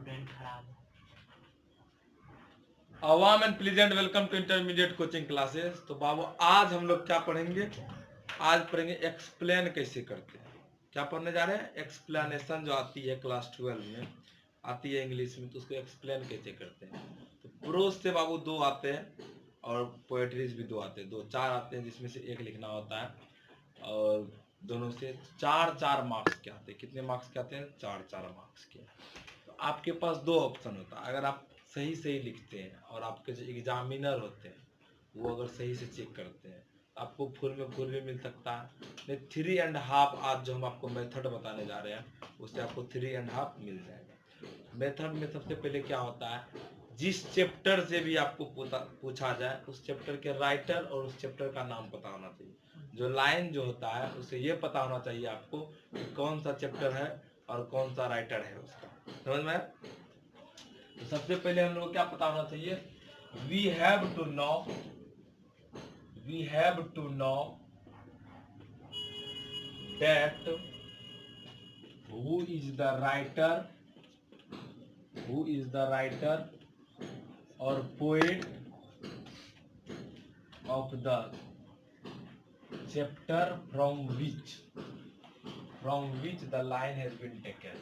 Student खराब। अवाम and pleasant welcome to intermediate coaching classes. तो बाबू आज हम लोग क्या पढ़ेंगे? आज पढ़ेंगे एक्सप्लेन कैसे करते हैं। क्या पढ़ने जा रहे हैं? एक्सप्लेनेशन जो आती है क्लास 12 में आती है इंग्लिश में, तो उसको एक्सप्लेन कैसे करते हैं। तो प्रोज से बाबू 2 आते हैं और पोएट्रीज भी 2 आते हैं, 2-4 आते हैं जिसमें से एक लिखना होता है। और दोनों से 4-4 मार्क्स के आते हैं। कितने मार्क्स के आते हैं? 4-4 मार्क्स के। तो आपके पास 2 ऑप्शन होता है। अगर आप सही सही लिखते हैं और आपके जो एग्जामिनर होते हैं वो अगर सही से चेक करते हैं आपको फुल में फुल भी मिल सकता है, नहीं 3.5। आज जो हम आपको मेथड बताने जा रहे हैं उससे आपको 3.5 मिल जाएगा। मेथड में सबसे पहले क्या होता है, जिस चैप्टर से भी आपको पूछा जाए उस चैप्टर के राइटर और उस चैप्टर का नाम पता होना चाहिए। जो लाइन जो होता है उसे ये पता होना चाहिए आपको कि कौन सा चैप्टर है और कौन सा राइटर है उसका। समझ में? तो सबसे पहले हम लोग को क्या पता होना चाहिए? We have to know that who is the writer और poet of the chapter from which the line has been taken.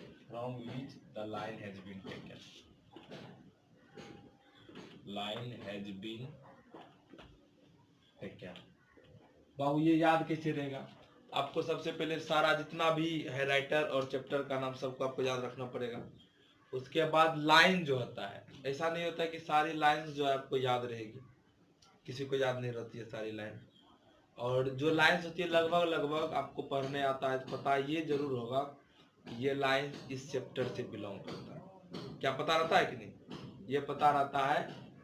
बाबू ये याद कैसे रहेगा? आपको सबसे पहले सारा जितना भी है राइटर और चैप्टर का नाम सबको आपको याद रखना पड़ेगा। उसके बाद लाइन जो होता है, ऐसा नहीं होता है कि सारी लाइंस जो है आपको याद रहेगी, किसी को याद नहीं रहती है सारी लाइन। और जो लाइंस होती है लगभग आपको पढ़ने आता है तो पता ये जरूर होगा कि ये लाइन इस चैप्टर से बिलोंग करता है। क्या पता रहता है कि नहीं? ये पता रहता है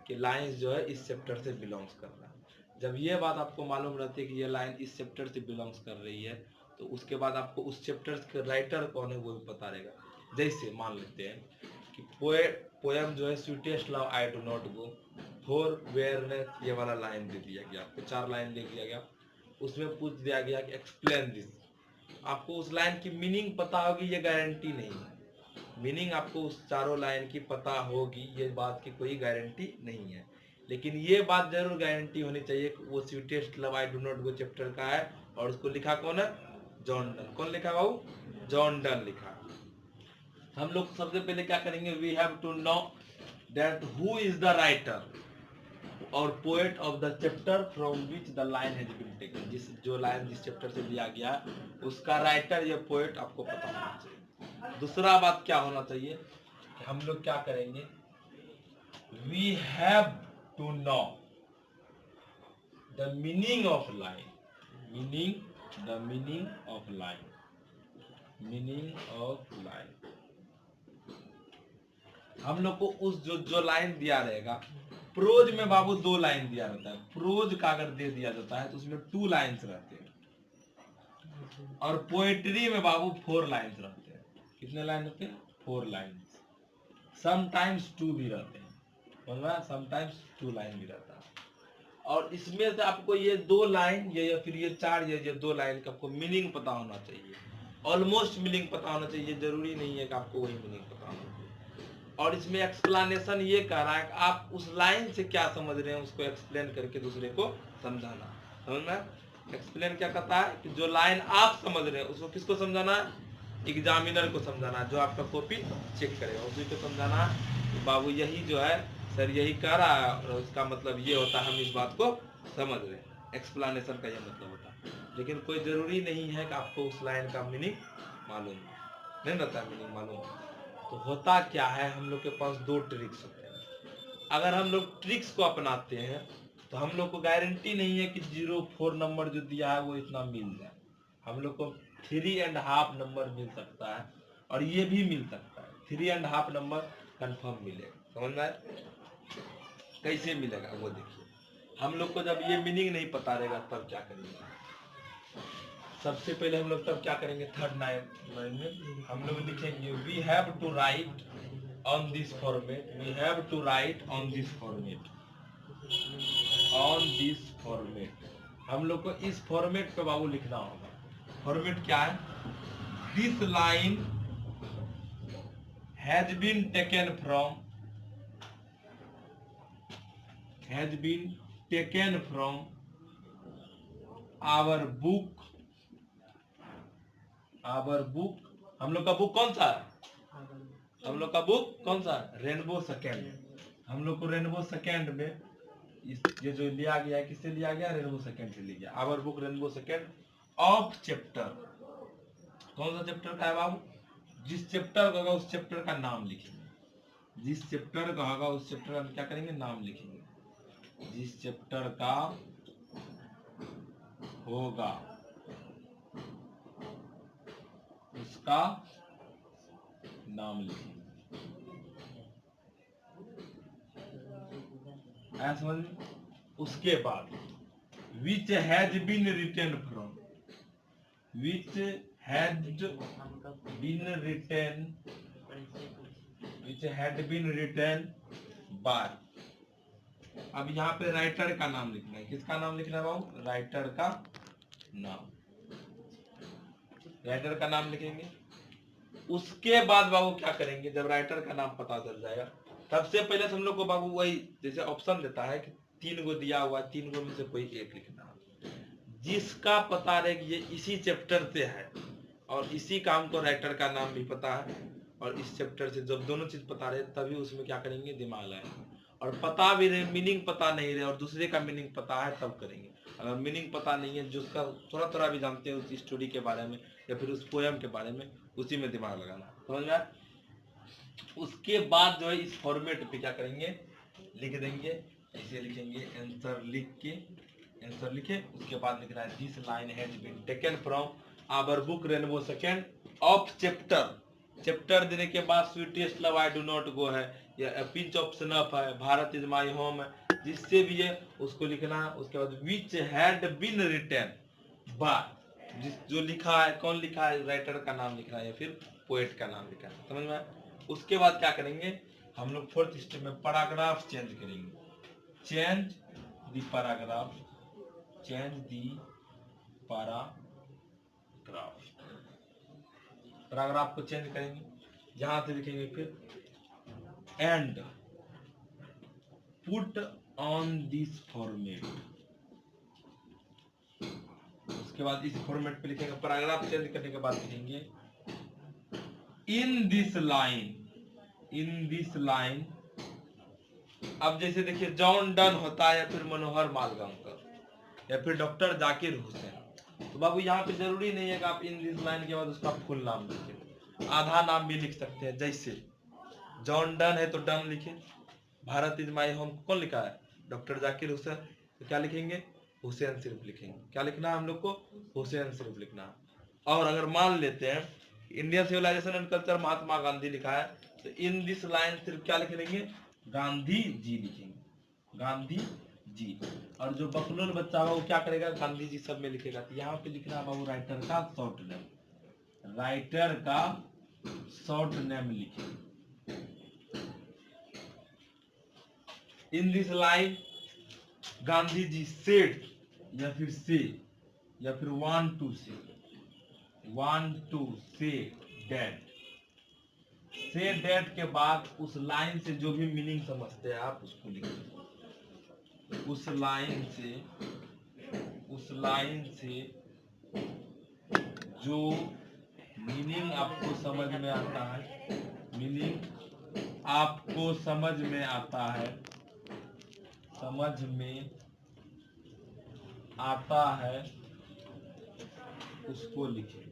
कि लाइंस जो है इस चैप्टर से बिलोंग्स कर रहा है। जब ये बात आपको मालूम रहती है कि ये लाइन इस चैप्टर से बिलोंग्स कर रही है तो उसके बाद आपको उस चैप्टर के राइटर कौन है वो भी पता रहेगा। जैसे मान लेते हैं कि पोएम जो है sweetest love I do not go for weariness, ये वाला लाइन दे दिया गया आपको, 4 लाइन लिख दिया गया। उसमें पूछ दिया गया कि एक्सप्लेन दिस। आपको उस लाइन की मीनिंग पता होगी ये गारंटी नहीं है। मीनिंग आपको उस चारों लाइन की पता होगी ये बात की कोई गारंटी नहीं है, लेकिन ये बात जरूर गारंटी होनी चाहिए कि वो sweetest love I do not go chapter का है और उसको लिखा कौन है? John Donne. कौन लिखा बाबू? जॉन डन लिखा। हम लोग सबसे पहले क्या करेंगे? We have to know that who is the writer और poet of the chapter from which the line has been taken. जो लाइन जिस चैप्टर से लिया गया उसका राइटर या पोएट आपको पता होना चाहिए। दूसरा बात क्या होना चाहिए कि हम लोग क्या करेंगे? We have to know the meaning of line. हम लोग को उस जो लाइन दिया रहेगा, प्रोज में बाबू 2 लाइन दिया रहता है। प्रोज का अगर दे दिया जाता है तो उसमें 2 लाइन्स रहते हैं और पोएट्री में बाबू 4 लाइन्स रहते हैं। कितने लाइन रहते हैं? 4 लाइन्स। समटाइम्स 2 भी रहते हैं, बोल रहा है, समटाइम्स 2 लाइन भी रहता है। और इसमें से आपको ये 2 लाइन या फिर ये 4 ये 2 लाइन का आपको मीनिंग पता होना चाहिए। ऑलमोस्ट मीनिंग पता होना चाहिए, जरूरी नहीं है कि आपको वही मीनिंग पता होना चाहिए। और इसमें एक्सप्लेनेशन ये कह रहा है कि आप उस लाइन से क्या समझ रहे हैं उसको एक्सप्लेन करके दूसरे को समझाना। समझना? एक्सप्लेन क्या कहता है कि जो लाइन आप समझ रहे हैं उसको किसको समझाना है? एग्जामिनर को समझाना है, जो आपका कॉपी चेक करेगा उसी को समझाना है कि बाबू यही जो है सर यही कह रहा है और उसका मतलब ये होता है, हम इस बात को समझ रहे हैं। एक्सप्लेनेशन का यह मतलब होता है। लेकिन कोई जरूरी नहीं है कि आपको उस लाइन का मीनिंग मालूम नहीं रहता है। मीनिंग मालूम तो होता क्या है, हम लोग के पास 2 ट्रिक्स होते हैं। अगर हम लोग ट्रिक्स को अपनाते हैं तो हम लोग को गारंटी नहीं है कि 0-4 नंबर जो दिया है वो इतना मिल जाए। हम लोग को 3.5 नंबर मिल सकता है और ये भी मिल सकता है। 3.5 नंबर कंफर्म मिलेगा। समझ में आया? कैसे मिलेगा वो देखिए। हम लोग को जब ये मीनिंग नहीं पता रहेगा तब क्या करेंगे? सबसे पहले हम लोग तब क्या करेंगे? 3rd लाइन में हम लोग लिखेंगे we have to write on this format. हम लोग को इस फॉर्मेट पे बाबू लिखना होगा। फॉर्मेट क्या है? This line has been taken from our book. हम लोग का बुक कौन सा है? हम लोग का बुक कौन सा है? Rainbow second. हम लोग को रेनबो सेकेंड में ये जो लिया गया है, किससे लिया गया? रेनबो सेकेंड से लिया गया। Our book Rainbow second of chapter. कौन सा चैप्टर का है बाबू? जिस चैप्टर का होगा उस चैप्टर का नाम लिखेंगे। जिस चैप्टर का होगा उस चैप्टर का क्या करेंगे? नाम लिखेंगे। जिस चैप्टर का होगा उसका नाम लिखेंगे। आया समझ में? उसके बाद which has been written from, which had been written by. अब यहाँ पे राइटर का नाम लिखना है। किसका नाम लिखना है बाबू? राइटर का नाम। राइटर का नाम लिखेंगे। उसके बाद बाबू क्या करेंगे? जब राइटर का नाम पता चल जाएगा, सबसे पहले हम लोग को बाबू वही जैसे ऑप्शन देता है कि 3 गो दिया हुआ है, 3 गो में से कोई एक लिखना। जिसका पता रहे कि ये इसी चैप्टर से है और इसी काम को राइटर का नाम भी पता है और इस चैप्टर से जब दोनों चीज पता रहे तभी उसमें क्या करेंगे? दिमाग लगाएंगे। और पता भी रहे, मीनिंग पता नहीं रहे और दूसरे का मीनिंग पता है तब करेंगे। अगर मीनिंग पता नहीं है, जिसका थोड़ा थोड़ा भी जानते हैं उस स्टोरी के बारे में या फिर उस पोयम के बारे में, उसी में दिमाग लगाना। समझ में आया? उसके बाद जो है इस फॉर्मेट पे क्या करेंगे? लिख देंगे। ऐसे लिखेंगे आंसर लिखे। उसके बाद लिखना है this line has been taken from our book Rainbow second of chapter देने के बाद sweetest love I do not go है या पिंच ऑफ स्नफ है, भारत इज माय होम है, जिससे भी है उसको लिखना है। उसके बाद which had been written by, जिस जो लिखा है, कौन लिखा है? राइटर का नाम लिखना है या फिर पोएट का नाम लिखना है। समझ में आया? उसके बाद क्या करेंगे? हम लोग 4th स्टेप में पैराग्राफ चेंज करेंगे। चेंज दी पैराग्राफ पैराग्राफ को चेंज करेंगे। यहां से लिखेंगे फिर and put on this format. उसके बाद इस फॉर्मेट पे लिखेंगे। पैराग्राफ चेंज करने के बाद लिखेंगे इन दिस लाइन। अब जैसे देखिए जॉन डन होता है या फिर मनोहर मालगांवकर या फिर डॉक्टर जाकिर हुसैन, तो बाबू यहाँ पे जरूरी नहीं है कि आप इन दिस लाइन के बाद उसका फुल नाम लिखें, आधा नाम भी लिख सकते हैं। जैसे जॉन डन है तो डन लिखे, भारत इज माय होम कौन लिखा है? डॉक्टर जाकिर हुसैन, तो क्या लिखेंगे? हुसैन सिर्फ लिखेंगे। क्या लिखना है हम लोग को? हुसैन सिर्फ लिखना है। और अगर मान लेते हैं Indian civilisation and culture Mahatma Gandhi लिखा है, तो इन दिस लाइन सिर्फ क्या लिख लेंगे? गांधी जी लिखेंगे, गांधी जी। और जो बकलोल बच्चा होगा वो क्या करेगा? गांधी जी सब में लिखेगा। तो यहाँ पे लिखना है बाबू राइटर का शॉर्ट नेम, राइटर का शॉर्ट नेम लिखे। In this line Gandhi ji said या फिर से या फिर want to say that. Say that के बाद उस लाइन से जो भी मीनिंग समझते हैं आप उसको लिखिए। उस लाइन से जो मीनिंग आपको समझ में आता है, उसको लिखें।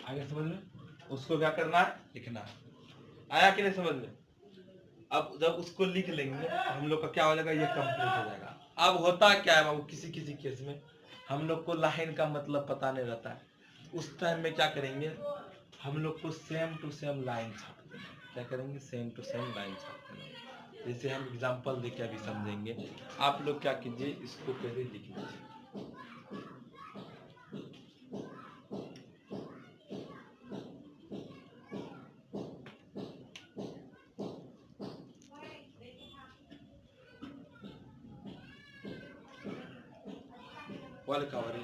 आगे समझ में? उसको क्या करना है? लिखना है। आया कि नहीं समझ में? अब जब उसको लिख लेंगे हम लोग का क्या हो जाएगा? ये कंप्लीट हो जाएगा। अब होता क्या है बाबू, किसी केस में हम लोग को लाइन का मतलब पता नहीं रहता है, उस टाइम में क्या करेंगे? हम लोग को सेम टू सेम लाइन छाप देना। क्या करेंगे? सेम टू सेम लाइन छाप देना। जैसे हम एग्जांपल देके अभी समझेंगे। आप लोग क्या कीजिए, इसको पहले लिख लीजिए। वाले कवर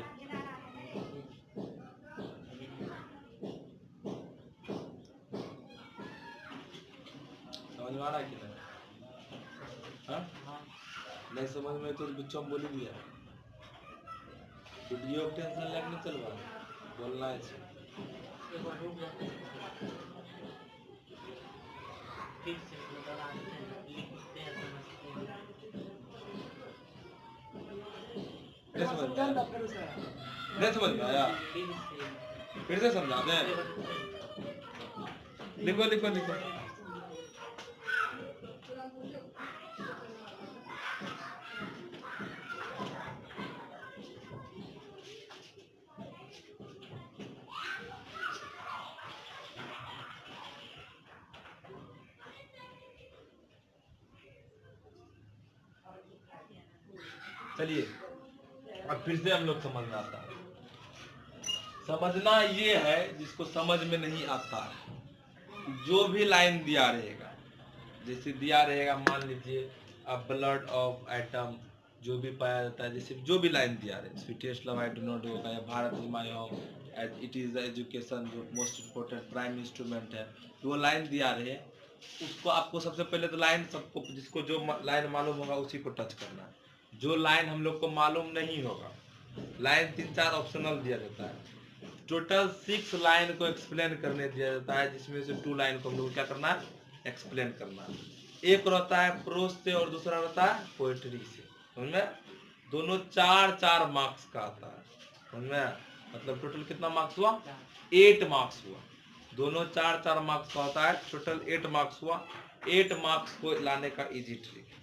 में आ रहा है कि नहीं? हाँ? नहीं समझ में तो बच्चों बोली दिया वीडियो टेंशन लगने चलवा बोलना है नहीं समझ में आया फिर से समझा दे लिखो लिखो लिखो चलिए अब फिर से हम लोग समझना आता है समझना ये है जिसको समझ में नहीं आता है जो भी लाइन दिया रहेगा जैसे दिया रहेगा मान लीजिए अब ब्लड ऑफ एटम जो भी पाया जाता है जैसे जो भी लाइन दिया रहे sweetest love I do not होगा या Bharat is my home it is the education जो मोस्ट इम्पोर्टेंट प्राइम इंस्ट्रूमेंट है वो लाइन दिया रहे उसको आपको सबसे पहले तो लाइन सबको जिसको जो लाइन मालूम होगा उसी को टच करना है जो लाइन हम लोग को मालूम नहीं होगा लाइन 3-4 ऑप्शनल दिया जाता है टोटल 6 लाइन को एक्सप्लेन करने दिया जाता है जिसमें से 2 लाइन को हम लोग क्या करना है एक्सप्लेन करना है एक रहता है प्रोज से और दूसरा रहता है पोएट्री से समझ में दोनों 4-4 मार्क्स का आता है समझ में मतलब टोटल कितना मार्क्स हुआ 8 मार्क्स हुआ दोनों 4-4 मार्क्स का होता है टोटल 8 मार्क्स हुआ 8 मार्क्स को लाने का इजी ट्रिक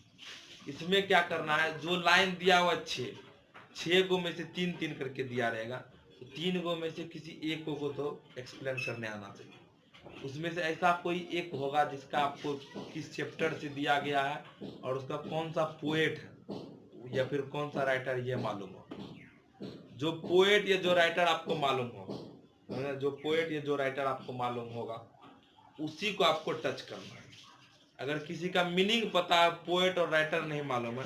इसमें क्या करना है जो लाइन दिया हुआ 6 गो में से 3-3 करके दिया रहेगा तो 3 गो में से किसी एक को तो एक्सप्लेन करने आना चाहिए उसमें से ऐसा कोई एक होगा जिसका आपको किस चैप्टर से दिया गया है और उसका कौन सा पोएट है या फिर कौन सा राइटर ये मालूम हो जो पोएट या जो राइटर आपको मालूम होगा जो पोएट या जो राइटर आपको मालूम होगा उसी को आपको टच करना है अगर किसी का मीनिंग पता है पोएट और राइटर नहीं मालूम है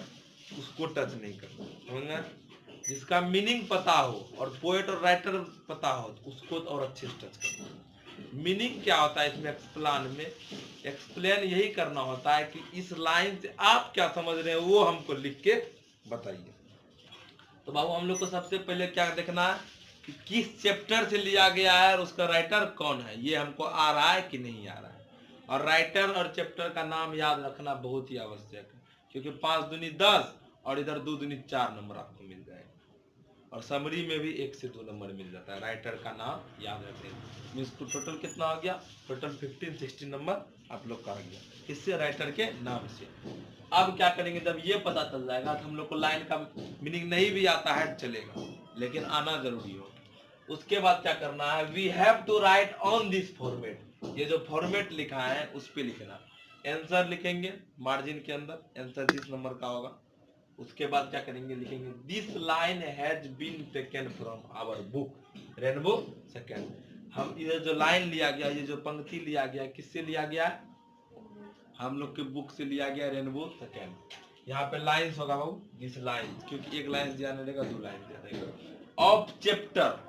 उसको टच नहीं करना समझना जिसका मीनिंग पता हो और पोएट और राइटर पता हो तो उसको और अच्छे से टच करना मीनिंग क्या होता है इसमें एक्सप्लेन यही करना होता है कि इस लाइन से आप क्या समझ रहे हैं वो हमको लिख के बताइए तो बाबू हम लोग को सबसे पहले क्या देखना है कि किस चैप्टर से लिया गया है और उसका राइटर कौन है ये हमको आ रहा है कि नहीं आ रहा है और राइटर और चैप्टर का नाम याद रखना बहुत ही आवश्यक है क्योंकि 5 दूनी 10 और इधर 2 दूनी 4 नंबर आपको मिल जाएगा और समरी में भी 1 से 2 नंबर मिल जाता है राइटर का नाम याद रखते हैं मीन्स टोटल कितना आ गया टोटल 15-16 नंबर आप लोग का आ गया किससे राइटर के नाम से अब क्या करेंगे जब ये पता चल जाएगा तो हम लोग को लाइन का मीनिंग नहीं भी आता है चलेगा लेकिन आना जरूरी हो उसके बाद क्या करना है we have to write on this format ये जो फॉर्मेट लिखा है उस पे लिखना आंसर लिखेंगे मार्जिन के अंदर आंसर 30 नंबर का होगा उसके बाद क्या करेंगे लिखेंगे this line has been taken from our book Rainbow second हम इधर जो लाइन लिया गया ये जो पंक्ति लिया गया किससे लिया गया हम लोग के बुक से लिया गया रेनबो सेकंड यहाँ पे लाइन्स होगा बाबू दिस लाइन क्योंकि एक लाइन दिया नहीं रहेगा 2 लाइन दिया रहेगा ऑफ चैप्टर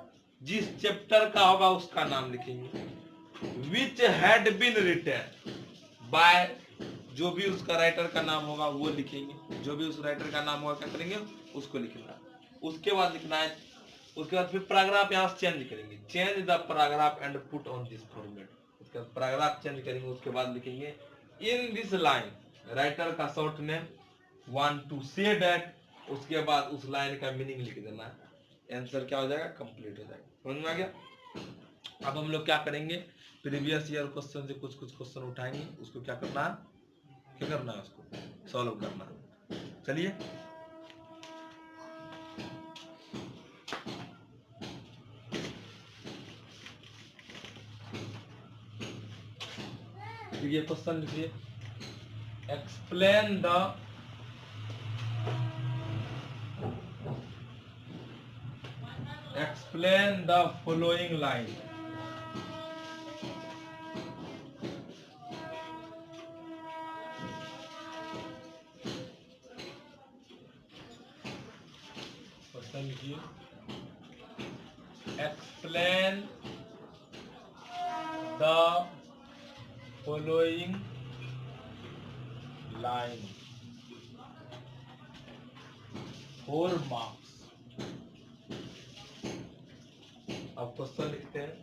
जिस चैप्टर का होगा उसका नाम लिखेंगे which had been written by जो भी उसका राइटर का नाम होगा वो लिखेंगे जो भी उस राइटर का नाम होगा क्या करेंगे उसको लिखना उसके बाद लिखना है उसके बाद फिर पैराग्राफ यहाँ से चेंज करेंगे change the paragraph and put on this format उसके बाद पैराग्राफ चेंज करेंगे उसके बाद लिखेंगे इन दिस लाइन राइटर का short name want to say that उसके बाद उस लाइन का मीनिंग लिख देना है आंसर क्या हो जाएगा कंप्लीट हो जाएगा समझ में आ गया अब हम लोग क्या करेंगे प्रीवियस ईयर क्वेश्चन से कुछ क्वेश्चन उठाएंगे उसको क्या करना है उसको सॉल्व करना चलिए ये क्वेश्चन लिखिए explain the following line question लिखिए explain the following line 4 marks. अब क्वेश्चन लिखते हैं।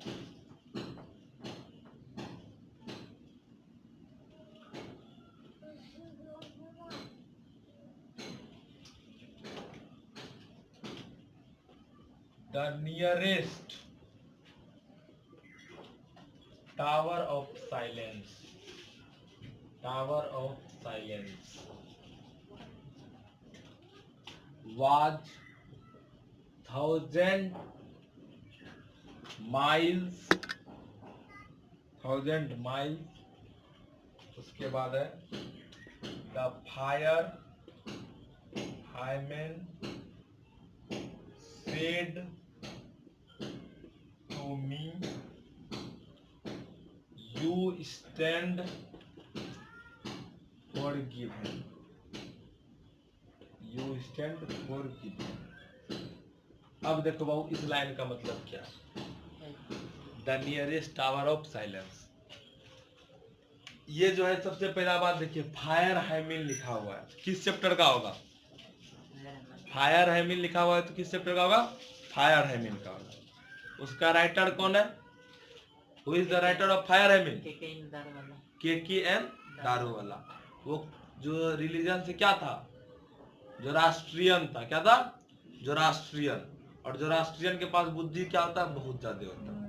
The nearest tower of silence, tower of silence was 1,000 miles, 1,000 miles। उसके बाद है the fire hymen said to me, you stand forgiven, you stand forgiven। अब देखो बाबू इस लाइन का मतलब क्या है। The nearest tower of silence, ये जो है सबसे पहला बात देखिए, फायर हाइमिन लिखा हुआ है, किस चैप्टर का होगा? फायर हाइमिन लिखा हुआ है तो किस चैप्टर का होगा? फायर हाइमिन का होगा। उसका राइटर कौन है? Who is the writer of fire hymn? K K N. Daruwalla. वो जो रिलीजन से क्या था? जोरास्ट्रियन था। क्या था? जोरास्ट्रियन। और जोरास्ट्रियन के पास बुद्धि क्या होता है? बहुत ज्यादा होता है।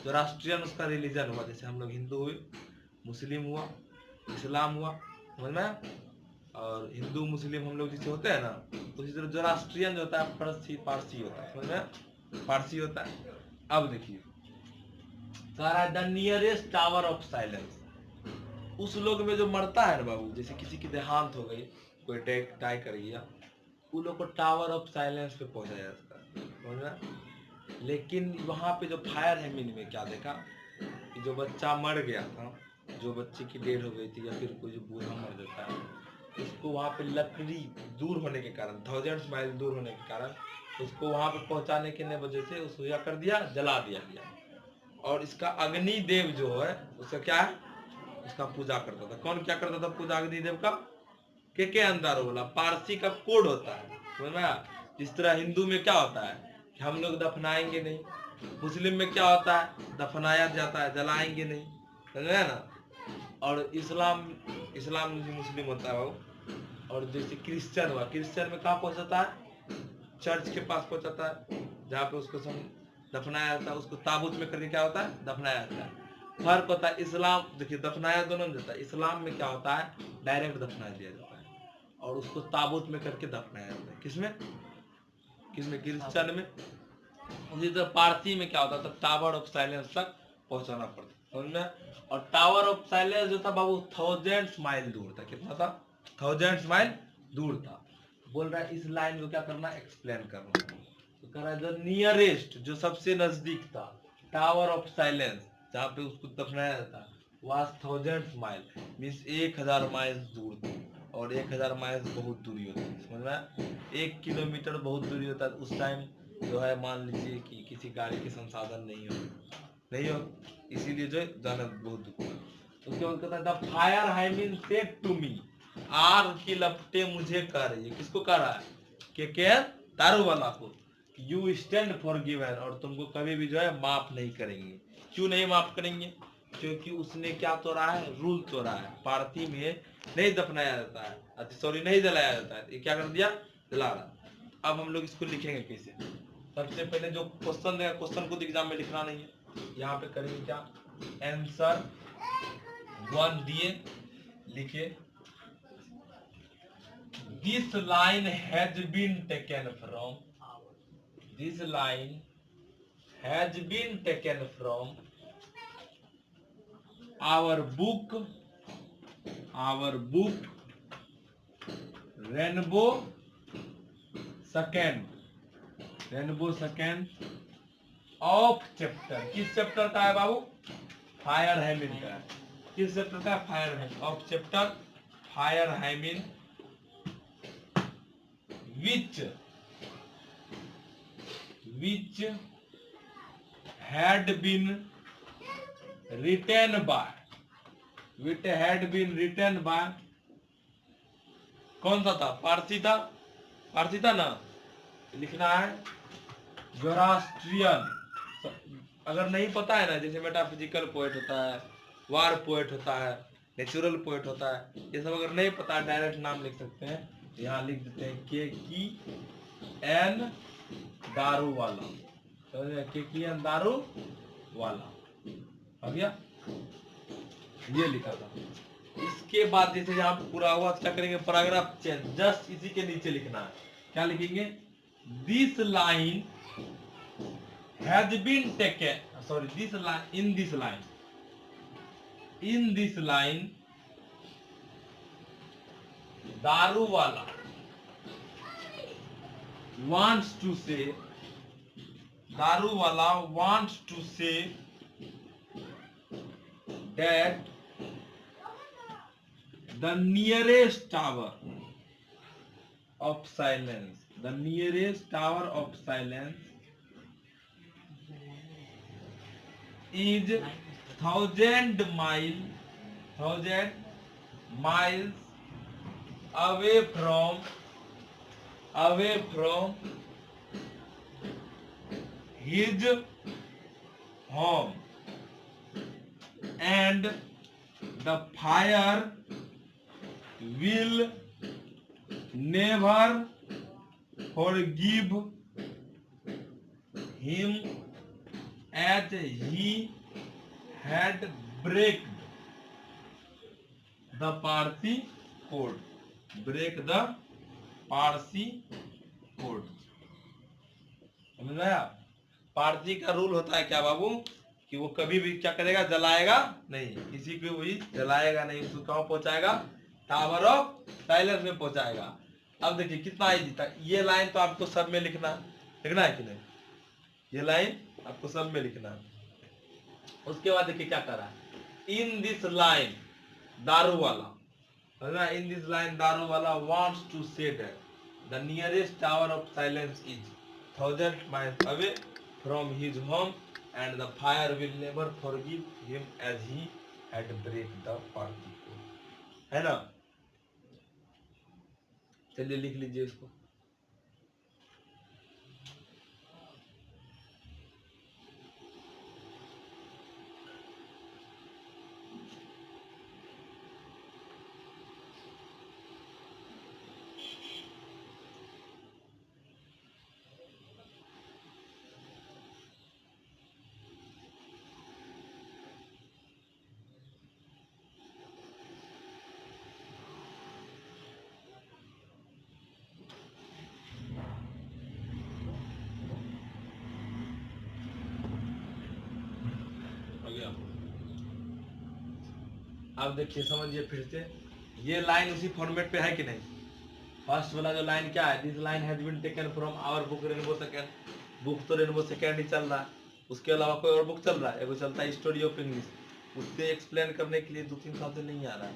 जोरास्ट्रियन उसका रिलीजन हुआ, जैसे हम लोग हिंदू हुए, मुस्लिम हुआ, इस्लाम हुआ, समझ में? और हिंदू मुस्लिम हम लोग जैसे होते हैं ना, उसी तरह जोरास्ट्रियन जो होता है पारसी होता है, समझ में? पारसी होता है। अब देखिए सारा the nearest tower of silence, उस लोग में जो मरता है ना बाबू, जैसे किसी की देहांत हो गई, कोई डाई कर गया, उन लोग को टावर ऑफ साइलेंस पे पहुंचाया जाता है, समझ में? लेकिन वहां पे जो फायर हेमिन में क्या देखा कि जो बच्चा मर गया था, जो बच्चे की डेथ हो गई थी, या फिर कोई जो बूढ़ा मर जाता है, उसको वहां पे लकड़ी दूर होने के कारण, 1000 माइल दूर होने के कारण, उसको वहां पे पहुंचाने के वजह से उसको क्या कर दिया? जला दिया गया। और इसका अग्नि देव जो है उसका क्या है? उसका पूजा करता था। कौन क्या करता था पूजा अग्नि देव का? के.के.एन. दारूवाला। पारसी का कोड होता है, समझ में? जिस तरह हिंदू में क्या होता है कि हम लोग दफनाएंगे नहीं, मुस्लिम में क्या होता है? दफनाया जाता है, जलाएंगे नहीं, समझ में ना? और इस्लाम मुस्लिम होता है वो। और जैसे क्रिश्चियन हुआ, क्रिश्चियन में कहाँ पहुंचाता है? चर्च के पास पहुंचाता है, जहाँ पे उसको दफनाया जाता है। उसको ताबूत में करके क्या होता है? दफनाया जाता है। फर्क होता है इस्लाम, देखिए दफनाया दोनों में जाता है। इस्लाम में क्या होता है? डायरेक्ट दफना दिया जाता है, और उसको ताबूत में करके दफनाया जाता है। किसमें? क्रिश्चियन में। उसी तरह पारसी में क्या होता था? टावर ऑफ साइलेंस तक पहुंचाना पड़ता, समझ में? और टावर ऑफ साइलेंस जो था बाबू 1000 माइल दूर था। कितना था? 1000 माइल दूर था। बोल रहा है इस लाइन को क्या करना? एक्सप्लेन करना। तो कह रहा है जो नियरेस्ट, जो सबसे नजदीक था, टावर ऑफ साइलेंस, जहाँ पे उसको दफनाया जाता, वाज 1000 माइल, मीन्स 1000 माइल दूर था। और 1000 माइल बहुत दूरी होती है, समझ में? 1 किलोमीटर बहुत दूरी होता है। उस टाइम जो है मान लीजिए कि किसी गाड़ी के संसाधन नहीं हो, इसीलिए जो है जाना बहुत दुख हुआ। उसके बाद कहता है the fire hymn said to me, आग की लपटे मुझे कह रही है। किसको कह रहा है? के.के.एन. दारूवाला को। यू स्टैंड फॉरगिवन, और तुमको कभी भी जो है माफ नहीं करेंगे। क्यों नहीं माफ करेंगे? क्योंकि उसने क्या तोड़ा है? रूल तोड़ा है। पार्टी में नहीं दफनाया जाता है, सॉरी नहीं जलाया जाता है। ये क्या कर दिया? जला रहा। अब हम लोग इसको लिखेंगे कैसे? सबसे पहले जो क्वेश्चन देगा, क्वेश्चन को एग्जाम में लिखना नहीं है, यहाँ पे करेंगे क्या? आंसर 1 दिए, लिखे this line has been taken from, this line has been taken from our book Rainbow Second of chapter। किस चैप्टर का है बाबू? फायर हाइमिन का है। किस चैप्टर का? Fire hymn of chapter fire hymn, which had been written by कौन सा था? पारसी था, पारसी था ना। लिखना है जोरास्ट्रियन। अगर नहीं पता है ना, जैसे मेटाफिजिकल पोएट होता है, वार पोएट होता है, नेचुरल पोएट होता है, ये सब अगर नहीं पता डायरेक्ट नाम लिख सकते हैं। यहाँ लिख देते हैं के की एन दारू वाला, के की एन दारू वाला आ गया, ये लिखा था। इसके बाद जैसे यहाँ पूरा हुआ क्या करेंगे? पैराग्राफ चेंज, जस्ट इसी के नीचे लिखना है। क्या लिखेंगे? This line has been taken, sorry, this line, in this line दारू वाला wants to say, दारू वाला wants to say that the nearest tower of silence, the nearest tower of silence is 1,000 miles away from his home, and the fire will never forgive him as he had break the Parsi code. Break the Parsi code. समझ आया? पारसी का rule होता है क्या बाबू, कि वो कभी भी क्या करेगा? जलाएगा नहीं, किसी को भी जलाएगा नहीं, उसको कहाँ पहुंचाएगा? टावर ऑफ साइलेंस में पहुंचाएगा। अब देखिए कितना इजी था। ये लाइन तो आपको सब में लिखना है कि नहीं? ये लाइन आपको सब में लिखना है। उसके बाद देखिए क्या कर रहा है? इन दिस लाइन दारू वाला, इन दिस लाइन दारू वाला wants to say that the nearest tower of silence is 1,000 miles away from his home, and the fire will never forgive him as he had break the Parsi code. है ना? चलिए लिख लीजिए इसको। अब देखिए समझिए फिर से, ये लाइन उसी फॉर्मेट पे है कि नहीं? फर्स्ट वाला जो लाइन क्या है? This line has been taken from our book Rainbow second. Book तो रेनबो सेकंड ही चल रहा है, उसके अलावा कोई और बुक चल रहा है? एगो चलता है स्टोरी ऑफ इंग्लिश, उससे एक्सप्लेन करने के लिए 2-3 साल से नहीं आ रहा है,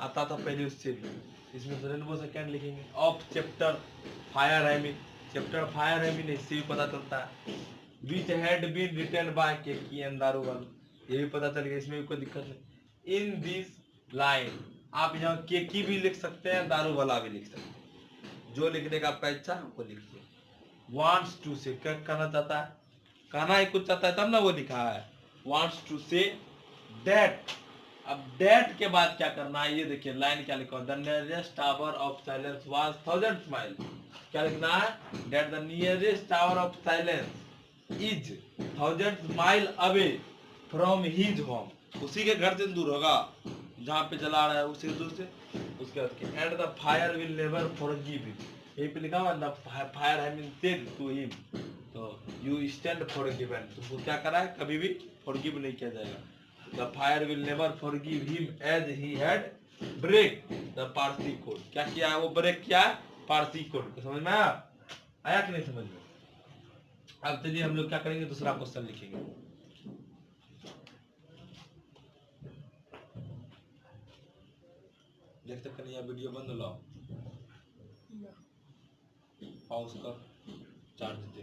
आता था पहले उससे भी। इसमें रेनबो सेकंड लिखेंगे। Of chapter fire hymn, chapter fire hymn इससे भी पता चलता है। Which had been written by K N Daruwalla, ये भी पता चल गया, इसमें भी कोई दिक्कत नहीं। इन दिस लाइन आप यहाँ के की भी लिख सकते हैं, दारू वाला भी लिख सकते हैं, जो लिखने का आपका इच्छा है वो लिखिए। वांट्स टू से क्या कहना चाहता है? कहना ही कुछ चाहता है तब ना वो लिखा है। Wants to say that. अब दैट के बाद क्या करना है? ये देखिए लाइन क्या लिखा है? The nearest tower of silence was 1,000 mile. क्या लिखना है? That the nearest tower of silence is 1,000 mile away from his home, उसी के घर से दूर होगा जहाँ पे जला रहा है, उसी दूर से। उसके बाद and the fire will never forgive him, यहीं पे लिखा हुआ the fire have been said to him, so you stand forgiven, तुमको क्या करा है? कभी भी फॉरगिव नहीं किया जाएगा। The fire will never forgive him as he had break the Parsi code. क्या किया है? वो ब्रेक किया है पारसी कोड को। समझ में आया कि नहीं समझ में? अब चलिए हम लोग क्या करेंगे? दूसरा क्वेश्चन लिखेंगे। देख सकते हैं, वीडियो बंद लाओ, पॉज कर, चार्ज दे।